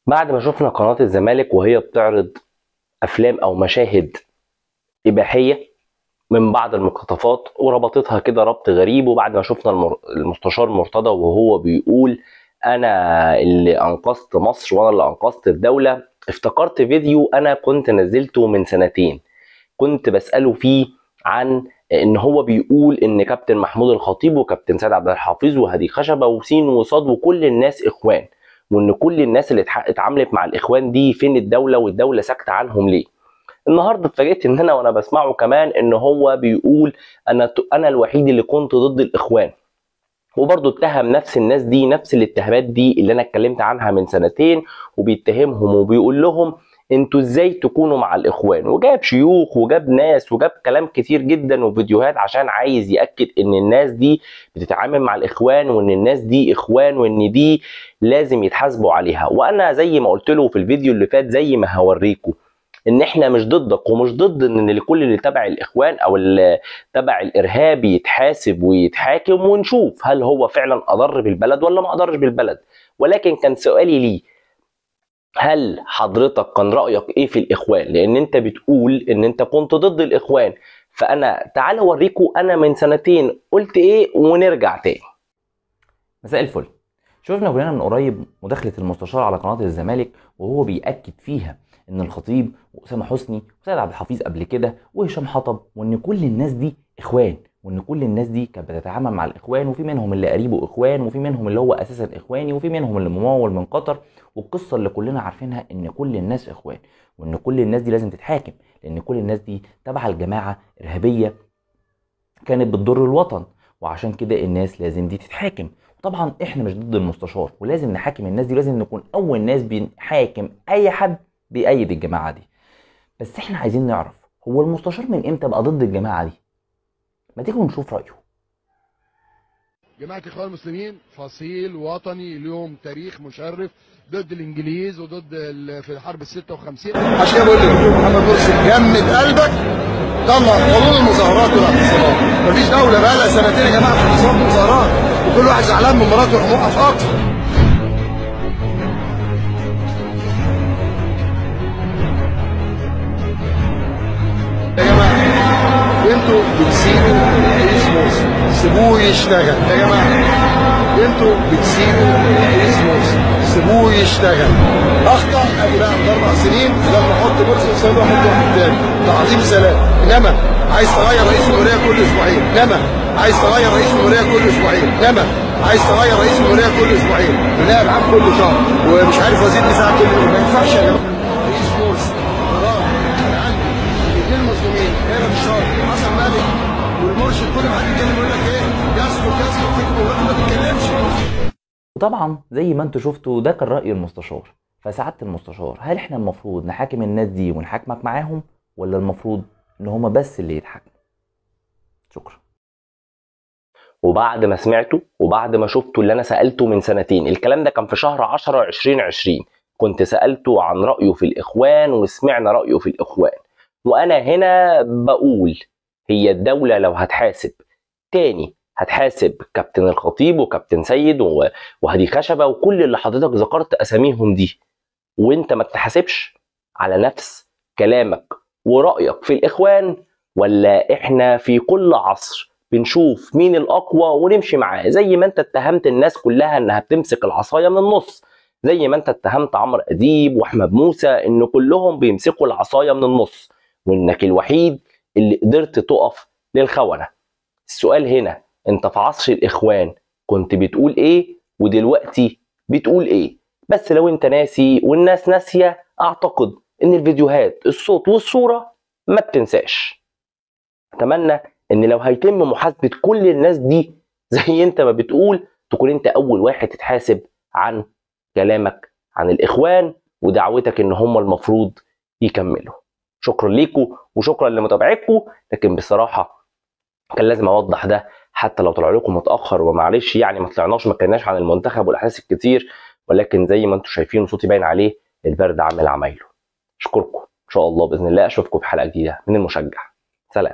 بعد ما شفنا قناة الزمالك وهي بتعرض أفلام أو مشاهد إباحية من بعض المقتطفات وربطتها كده ربط غريب، وبعد ما شفنا المستشار مرتضى وهو بيقول أنا اللي أنقذت مصر وأنا اللي أنقذت الدولة، افتكرت فيديو أنا كنت نزلته من سنتين كنت بسأله فيه عن ان هو بيقول ان كابتن محمود الخطيب وكابتن سيد عبد الحفيظ وهدي خشبه وسين وصاد وكل الناس اخوان، وان كل الناس اللي اتعاملت مع الاخوان دي فين الدوله والدوله ساكته عنهم ليه. النهارده اتفاجئت ان انا وانا بسمعه كمان ان هو بيقول انا الوحيد اللي كنت ضد الاخوان، وبرضه اتهم نفس الناس دي نفس الاتهامات دي اللي انا اتكلمت عنها من سنتين، وبيتهمهم وبيقول لهم انتوا ازاي تكونوا مع الاخوان، وجاب شيوخ وجاب ناس وجاب كلام كتير جدا وفيديوهات عشان عايز ياكد ان الناس دي بتتعامل مع الاخوان وان الناس دي اخوان وان دي لازم يتحاسبوا عليها. وانا زي ما قلت له في الفيديو اللي فات زي ما هوريكم ان احنا مش ضدك ومش ضد ان كل اللي تبع الاخوان او اللي تبع الارهاب يتحاسب ويتحاكم ونشوف هل هو فعلا اضر بالبلد ولا ما اضرش بالبلد. ولكن كان سؤالي ليه، هل حضرتك كان رايك ايه في الاخوان؟ لان انت بتقول ان انت كنت ضد الاخوان، فانا تعال اوريكم انا من سنتين قلت ايه ونرجع تاني. مساء الفل. شفنا كلنا من قريب مداخلة المستشار على قناة الزمالك وهو بيأكد فيها ان الخطيب وأسامة حسني وسيد عبد الحفيظ قبل كده وهشام حطب وان كل الناس دي اخوان، وان كل الناس دي كانت بتتعامل مع الاخوان، وفي منهم اللي قريبه اخوان وفي منهم اللي هو اساسا اخواني وفي منهم اللي ممول من قطر، والقصة اللي كلنا عارفينها ان كل الناس اخوان وان كل الناس دي لازم تتحاكم لان كل الناس دي تبع الجماعة ارهابية كانت بتضر الوطن، وعشان كده الناس لازم دي تتحاكم. طبعا احنا مش ضد المستشار ولازم نحاكم الناس دي ولازم نكون اول ناس بنحاكم اي حد بيأيد الجماعه دي. بس احنا عايزين نعرف هو المستشار من امتى بقى ضد الجماعه دي؟ ما تيجوا نشوف رايه. جماعة إخوان المسلمين فصيل وطني لهم تاريخ مشرف ضد الإنجليز وضد في حرب ال 56. عشان كده بقول للدكتور محمد مرسي جمد قلبك، طلع قانون المظاهرات والاعتصامات. مفيش دولة بقى لها سنتين يا جماعة في اعتصامات ومظاهرات وكل واحد زعلان من مراته يروح موقف قطر. يا جماعة انتوا بتسيبوا رئيس مرسي، سيبوه يشتغل. يا جماعة انتوا بتسيبوا رئيس مرسي، سيبوه يشتغل. اخطا ادي بقى من 4 سنين لما احط مرسي قصاده واحط واحد تاني تعظيم سلام. انما عايز تغير رئيس جمهوريه كل اسبوعين، انما عايز تغير رئيس جمهوريه كل اسبوعين، انما عايز تغير رئيس جمهوريه كل اسبوعين، ونائب عام كل شهر، ومش عارف وزير دفاع كل يوم. ما ينفعش يا جماعه. رئيس مرسي قرار انا عندي الاثنين مظلومين، هنا مش شرط حسن مالك والمرشد كل ما حد يتكلم يقول لك ايه يسكت يسكت تكتب والراجل ما تتكلمش. وطبعا زي ما انتوا شفتوا ده كان رأي المستشار. فسعادة المستشار، هل احنا المفروض نحاكم الناس دي ونحاكمك معاهم ولا المفروض ان هما بس اللي يتحاكموا؟ شكرا. وبعد ما سمعته وبعد ما شفته اللي انا سألته من سنتين، الكلام ده كان في شهر 10 2020، كنت سألته عن رأيه في الإخوان وسمعنا رأيه في الإخوان. وأنا هنا بقول هي الدولة لو هتحاسب تاني هتحاسب كابتن الخطيب وكابتن سيد وهدي خشبة وكل اللي حضرتك ذكرت أساميهم دي، وانت ما تحاسبش على نفس كلامك ورأيك في الإخوان؟ ولا احنا في كل عصر بنشوف مين الأقوى ونمشي معاه؟ زي ما انت اتهمت الناس كلها انها بتمسك العصاية من النص، زي ما انت اتهمت عمرو أديب وأحمد موسى ان كلهم بيمسكوا العصاية من النص وانك الوحيد اللي قدرت تقف للخونة. السؤال هنا، انت في عصر الإخوان كنت بتقول ايه ودلوقتي بتقول ايه؟ بس لو انت ناسي والناس ناسية، اعتقد ان الفيديوهات الصوت والصورة ما بتنساش. اتمنى ان لو هيتم محاسبة كل الناس دي زي انت ما بتقول، تكون انت اول واحد تتحاسب عن كلامك عن الاخوان ودعوتك ان هم المفروض يكملوا. شكرا ليكم وشكرا لمتابعتكم، لكن بصراحة كان لازم اوضح ده حتى لو طلع لكم متاخر، ومعلش يعني ما طلعناش ما اتكلمناش عن المنتخب والاحداث الكتير، ولكن زي ما انتم شايفين وصوتي باين عليه البرد عامل عمايله. اشكركم ان شاء الله باذن الله اشوفكم في حلقه جديده من المشجع. سلام.